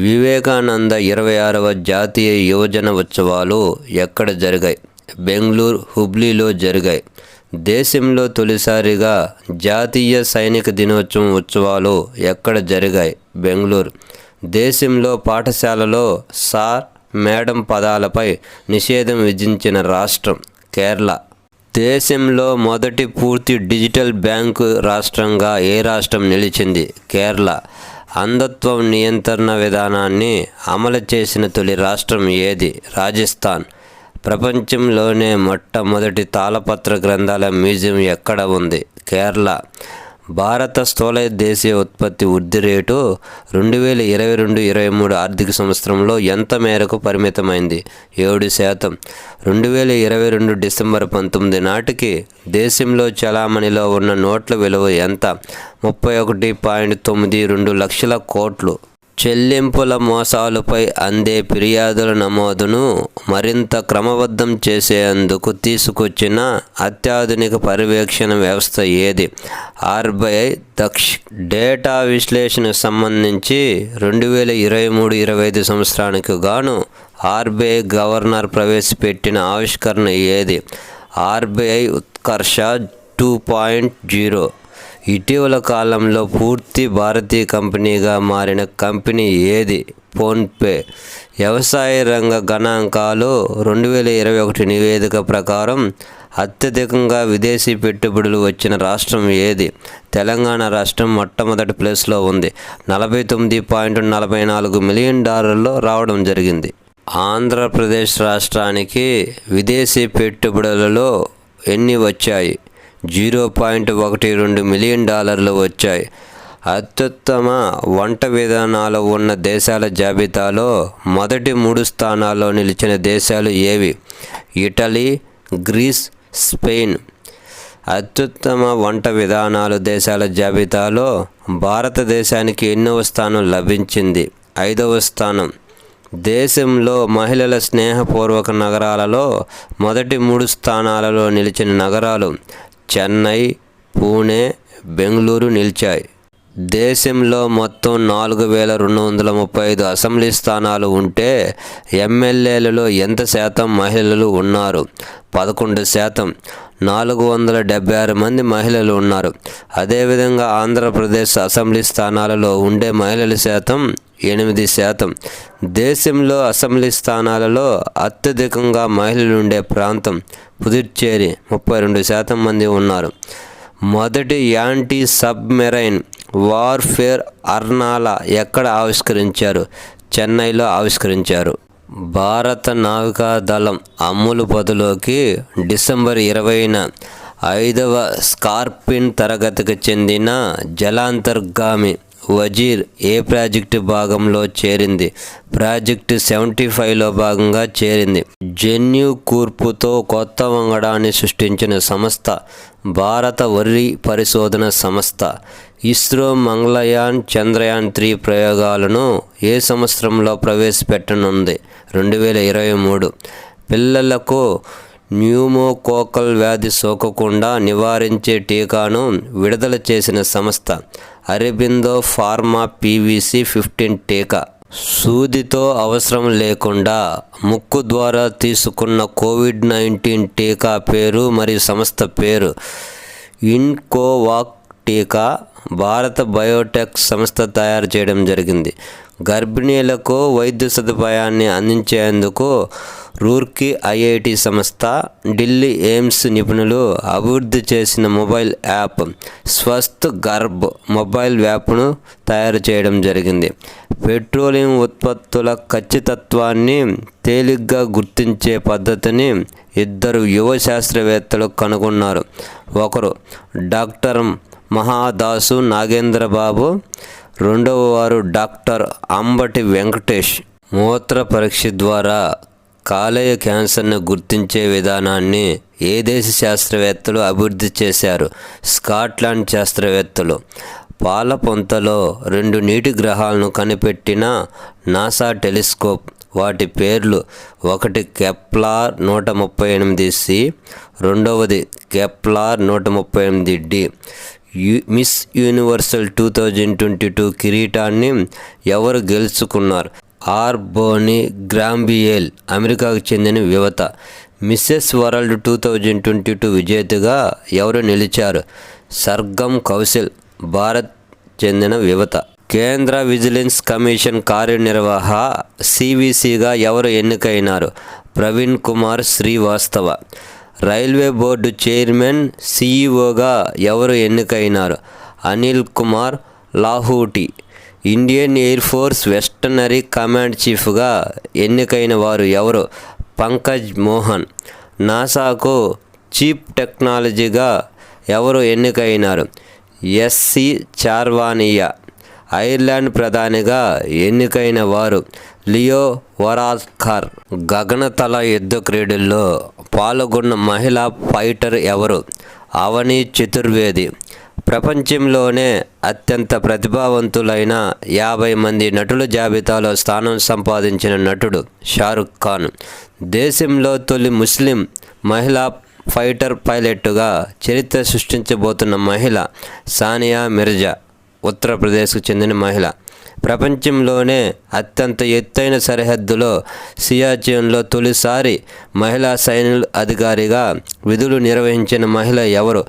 వివేకానంద 26వ జాతీయ యువజన ఉత్సవాలు ఎక్కడ జరిగాయి? బెంగళూరు, హుబ్లీలో జరిగాయి. దేశంలో తొలిసారిగా జాతీయ సైనిక దినోత్సవం ఉత్సవాలు ఎక్కడ జరిగాయి? బెంగళూరు. దేశంలో పాఠశాలలో సార్, మేడం పదాలపై నిషేధం విధించిన రాష్ట్రం కేరళ. దేశంలో మొదటి పూర్తి డిజిటల్ బ్యాంకు రాష్ట్రంగా ఏ రాష్ట్రం నిలిచింది? కేరళ. అంధత్వం నియంత్రణ విధానాన్ని అమలు చేసిన తొలి రాష్ట్రం ఏది? రాజస్థాన్. ప్రపంచంలోనే మొట్టమొదటి తాళపత్ర గ్రంథాల మ్యూజియం ఎక్కడ ఉంది? కేరళ. భారత స్థూల దేశీయ ఉత్పత్తి వృద్ధి రేటు 2022-23 ఆర్థిక సంవత్సరంలో ఎంత మేరకు పరిమితమైంది? 7%. 2022 డిసెంబర్ 19 నాటికి దేశంలో చలామణిలో ఉన్న నోట్ల విలువ ఎంత? 31.92 లక్షల కోట్లు. చెల్లింపుల మోసాలపై అందే ఫిర్యాదుల నమోదును మరింత క్రమబద్ధం చేసేందుకు తీసుకొచ్చిన అత్యాధునిక పర్యవేక్షణ వ్యవస్థ ఏది? ఆర్బీఐ దక్ష్. డేటా విశ్లేషణకు సంబంధించి 2023-25 సంవత్సరానికి గాను ఆర్బీఐ గవర్నర్ ప్రవేశపెట్టిన ఆవిష్కరణ ఏది? ఆర్బీఐ ఉత్కర్ష 2.0. ఇటీవల కాలంలో పూర్తి భారతీయ కంపెనీగా మారిన కంపెనీ ఏది? ఫోన్పే. వ్యవసాయ రంగ గణాంకాలు 2021 నివేదిక ప్రకారం అత్యధికంగా విదేశీ పెట్టుబడులు వచ్చిన రాష్ట్రం ఏది? తెలంగాణ రాష్ట్రం మొట్టమొదటి ప్లేస్లో ఉంది. $49.44 మిలియన్ రావడం జరిగింది. ఆంధ్రప్రదేశ్ రాష్ట్రానికి విదేశీ పెట్టుబడులలో ఎన్ని వచ్చాయి? $0.12 మిలియన్ వచ్చాయి. అత్యుత్తమ వంట విధానాలు ఉన్న దేశాల జాబితాలో మొదటి 3 స్థానాల్లో నిలిచిన దేశాలు ఏవి? Italy, Greece, Spain. అత్యుత్తమ వంట విధానాలు దేశాల జాబితాలో భారతదేశానికి ఎన్నవ స్థానం లభించింది? 5వ స్థానం. దేశంలో మహిళల స్నేహపూర్వక నగరాలలో మొదటి 3 స్థానాలలో నిలిచిన నగరాలు చెన్నై, పూణే, బెంగళూరు నిలిచాయి. దేశంలో మొత్తం 4235 అసెంబ్లీ స్థానాలు ఉంటే ఎమ్మెల్యేలలో ఎంత శాతం మహిళలు ఉన్నారు? 11%. 476 మంది మహిళలు ఉన్నారు. అదేవిధంగా ఆంధ్రప్రదేశ్ అసెంబ్లీ స్థానాలలో ఉండే మహిళల శాతం 8%. దేశంలో అసెంబ్లీ స్థానాలలో అత్యధికంగా మహిళలు ఉండే ప్రాంతం పుదుచ్చేరి, 32% మంది ఉన్నారు. మొదటి యాంటీ సబ్మెరైన్ వార్ఫేర్ అర్నాలా ఎక్కడ ఆవిష్కరించారు? చెన్నైలో ఆవిష్కరించారు. భారత నావికాదళం అమ్ములు పదులోకి డిసెంబర్ 20న 5వ స్కార్పిన్ తరగతికి చెందిన జలాంతర్గామి వజీర్ ఏ ప్రాజెక్టు భాగంలో చేరింది? ప్రాజెక్టు 75లో భాగంగా చేరింది. జన్యు కూర్పుతో కొత్త వంగడాన్ని సృష్టించిన సంస్థ భారత వరి పరిశోధన సంస్థ. ఇస్రో మంగళయాన్, చంద్రయాన్ 3 ప్రయోగాలను ఏ సంవత్సరంలో ప్రవేశపెట్టనుంది? 2023. పిల్లలకు న్యూమోకోకల్ వ్యాధి సోకకుండా నివారించే టీకాను విడుదల చేసిన సంస్థ అరబిందో ఫార్మా PVC-15 టీకా. సూదితో అవసరం లేకుండా ముక్కు ద్వారా తీసుకున్న కోవిడ్-19 టీకా పేరు మరియు సంస్థ పేరు? ఇన్కోవాక్ టీకా భారత బయోటెక్ సంస్థ తయారు చేయడం జరిగింది. గర్భిణీలకు వైద్య సదుపాయాన్ని అందించేందుకు రూర్కీ IIT సంస్థ, ఢిల్లీ ఎయిమ్స్ నిపుణులు అభివృద్ధి చేసిన మొబైల్ యాప్ స్వస్థ్ గర్భ్ మొబైల్ యాప్ను తయారు చేయడం జరిగింది. పెట్రోలియం ఉత్పత్తుల ఖచ్చితత్వాన్ని తేలిగ్గా గుర్తించే పద్ధతిని 2 యువ శాస్త్రవేత్తలు కనుగొన్నారు. ఒకరు డాక్టర్ మహాదాసు నాగేంద్రబాబు, రెండవ వారు డాక్టర్ అంబటి వెంకటేష్. మూత్ర పరీక్ష ద్వారా కాలేయ క్యాన్సర్ను గుర్తించే విధానాన్ని ఏ దేశ శాస్త్రవేత్తలు అభివృద్ధి చేశారు? స్కాట్లాండ్ శాస్త్రవేత్తలు. పాల పొంతలో 2 నీటి గ్రహాలను కనిపెట్టిన నాసా టెలిస్కోప్. వాటి పేర్లు: ఒకటి కెప్లర్ 138c, రెండవది కెప్లర్ 138d. మిస్ యూనివర్సల్ 2022 కిరీటాన్ని ఎవరు గెలుచుకున్నారు? ఆర్ బోనీ గ్రాంబియేల్, అమెరికాకు చెందిన యువత. మిస్సెస్ వరల్డ్ 2022 విజేతగా ఎవరు నిలిచారు? సర్గం కౌశల్, భారత్ చెందిన యువత. కేంద్ర విజిలెన్స్ కమిషన్ కార్యనిర్వాహ సివిసిగా ఎవరు ఎన్నికైనారు? Praveen Kumar Srivastava. Railway board chairman సిఇఓగా ఎవరు ఎన్నికైనారు? Anil Kumar Lahoti. Indian Air Force western air command చీఫ్గా ఎన్నికైన వారు ఎవరు? పంకజ్ మోహన్. నాసాకు చీఫ్ టెక్నాలజీగా ఎవరు ఎన్నికైనారు? ఎస్సి చార్వానియా. ఐర్లాండ్ ప్రధానిగా ఎన్నికైన వారు? Leo Varadkar. గగనతల యుద్ధ క్రీడల్లో పాల్గొన్న మహిళా ఫైటర్ ఎవరు? అవని చతుర్వేది. ప్రపంచంలోనే అత్యంత ప్రతిభావంతులైన 50 మంది నటుల జాబితాలో స్థానం సంపాదించిన నటుడు షారుఖ్ ఖాన్. దేశంలో తొలి ముస్లిం మహిళా ఫైటర్ పైలట్గా చరిత్ర సృష్టించబోతున్న మహిళ సానియా మిర్జా, ఉత్తరప్రదేశ్కు చెందిన మహిళ. ప్రపంచంలోనే అత్యంత ఎత్తైన సరిహద్దులో సియాచిన్లో తొలిసారి మహిళా సైన్య అధికారిగా విధులు నిర్వహించిన మహిళ ఎవరు?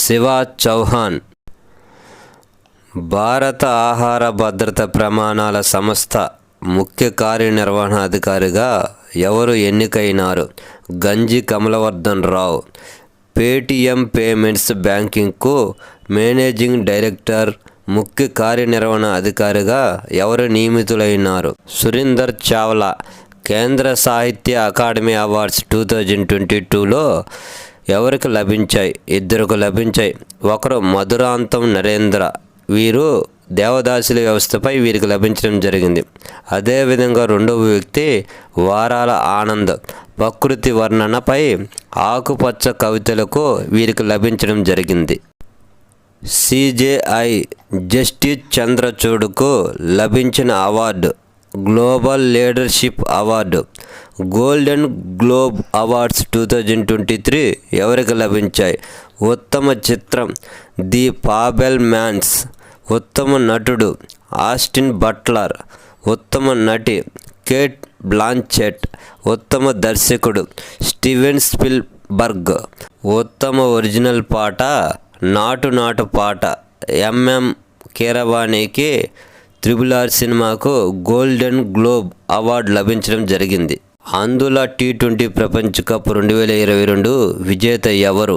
శివా చౌహాన్. భారత ఆహార భద్రత ప్రమాణాల సంస్థ ముఖ్య కార్యనిర్వహణాధికారిగా ఎవరు ఎన్నికైనారు? గంజి కమలవర్ధన్ రావు. పేటీఎం పేమెంట్స్ బ్యాంకింగ్కు మేనేజింగ్ డైరెక్టర్, ముఖ్య కార్యనిర్వహణ అధికారిగా ఎవరు నియమితులైనారు? సురీందర్ చావ్లా. కేంద్ర సాహిత్య అకాడమీ అవార్డ్స్ 2022లో ఎవరికి లభించాయి? ఇద్దరికి లభించాయి. ఒకరు మధురాంతం నరేంద్ర, వీరు దేవదాసుల వ్యవస్థపై వీరికి లభించడం జరిగింది. అదేవిధంగా రెండవ వ్యక్తి వారాల ఆనంద్, ప్రకృతి వర్ణనపై ఆకుపచ్చ కవితలకు వీరికి లభించడం జరిగింది. సిజేఐ జస్టిస్ చంద్రచూడ్కు లభించిన award global leadership award. Golden globe awards 2023 ఎవరికి లభించాయి? ఉత్తమ చిత్రం ది ఫాబెల్ మ్యాన్స్, ఉత్తమ నటుడు ఆస్టిన్ బట్లర్, ఉత్తమ నటి కేట్ బ్లాంచెట్, ఉత్తమ దర్శకుడు స్టీవెన్ స్పిల్బర్గ్, ఉత్తమ ఒరిజినల్ పాట నాటు నాటు పాట ఎంఎం కీరవాణికి RRR సినిమాకు గోల్డెన్ గ్లోబ్ అవార్డు లభించడం జరిగింది. అందుల T20 ప్రపంచ కప్ 2022 విజేత ఎవరు?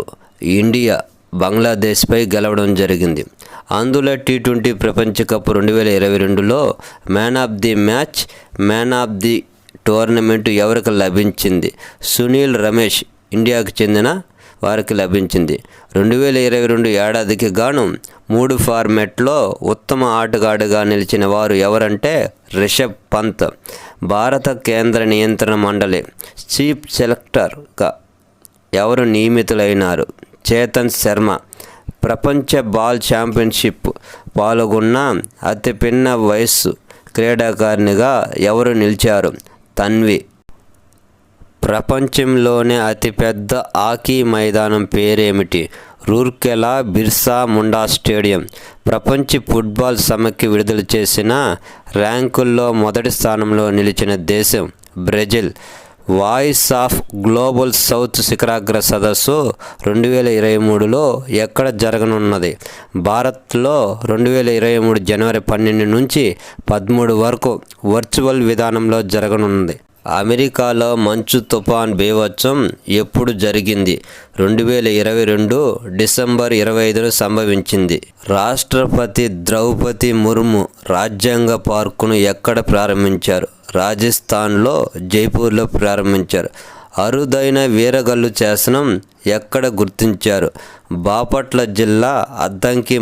ఇండియా బంగ్లాదేశ్పై గెలవడం జరిగింది. అందుల T20 ప్రపంచ కప్ 2022లో man of the match, man of the tournament ఎవరికి లభించింది? సునీల్ రమేష్, ఇండియాకు చెందిన వారికి లభించింది. 2022 ఏడాదికి గాను 3 ఫార్మాట్లో ఉత్తమ ఆటగాడిగా నిలిచిన వారు ఎవరంటే రిషబ్ పంత్. భారత కేంద్ర నియంత్రణ మండలి చీఫ్ సెలెక్టర్గా ఎవరు నియమితులైనారు? చేతన్ శర్మ. ప్రపంచ బాల్ ఛాంపియన్షిప్ పాల్గొన్న అతి పిన్న వయస్సు క్రీడాకారిణిగా ఎవరు నిలిచారు? తన్వి. ప్రపంచంలోనే అతిపెద్ద హాకీ మైదానం పేరేమిటి? రూర్కెలా బిర్సా ముండా స్టేడియం. ప్రపంచ ఫుట్బాల్ సమైక్య విడుదల చేసిన ర్యాంకుల్లో మొదటి స్థానంలో నిలిచిన దేశం Brazil. Voice of global south శిఖరాగ్ర సదస్సు 2023లో ఎక్కడ జరగనున్నది? భారత్లో 2023 జనవరి 12 నుంచి 13 వరకు వర్చువల్ విధానంలో జరగనున్నది. అమెరికాలో మంచు తుఫాన్ బీభత్సం ఎప్పుడు జరిగింది? 2022 డిసెంబర్ 25న సంభవించింది. రాష్ట్రపతి ద్రౌపది ముర్ము రాజ్యాంగ పార్కును ఎక్కడ ప్రారంభించారు? రాజస్థాన్లో జైపూర్లో ప్రారంభించారు. అరుదైన వీరగల్లు శాసనం ఎక్కడ గుర్తించారు? బాపట్ల జిల్లా అద్దంకి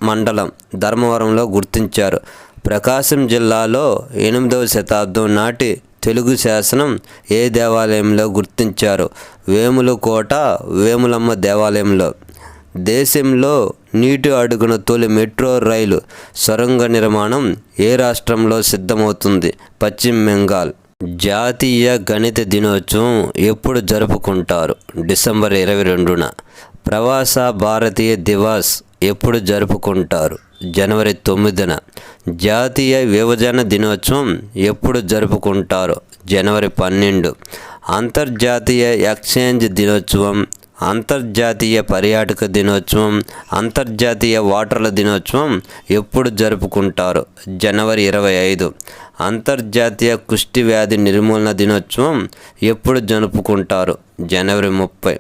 మండలం ధర్మవరంలో గుర్తించారు. ప్రకాశం జిల్లాలో 8వ శతాబ్దం నాటి తెలుగు శాసనం ఏ దేవాలయంలో గుర్తించారు? వేములకోట వేములమ్మ దేవాలయంలో. దేశంలో నీటి అడుగున తొలి మెట్రో రైలు సొరంగ నిర్మాణం ఏ రాష్ట్రంలో సిద్ధమవుతుంది? పశ్చిమ బెంగాల్. జాతీయ గణిత దినోత్సవం ఎప్పుడు జరుపుకుంటారు? డిసెంబర్ 22న. ప్రవాస భారతీయ దివాస్ ఎప్పుడు జరుపుకుంటారు? జనవరి 9న. జాతీయ విభజన దినోత్సవం ఎప్పుడు జరుపుకుంటారు? జనవరి 12. అంతర్జాతీయ ఎక్స్చేంజ్ దినోత్సవం, అంతర్జాతీయ పర్యాటక దినోత్సవం, అంతర్జాతీయ ఓటర్ల దినోత్సవం ఎప్పుడు జరుపుకుంటారు? జనవరి 25. అంతర్జాతీయ కుష్టి వ్యాధి నిర్మూలన దినోత్సవం ఎప్పుడు జరుపుకుంటారు? జనవరి 30.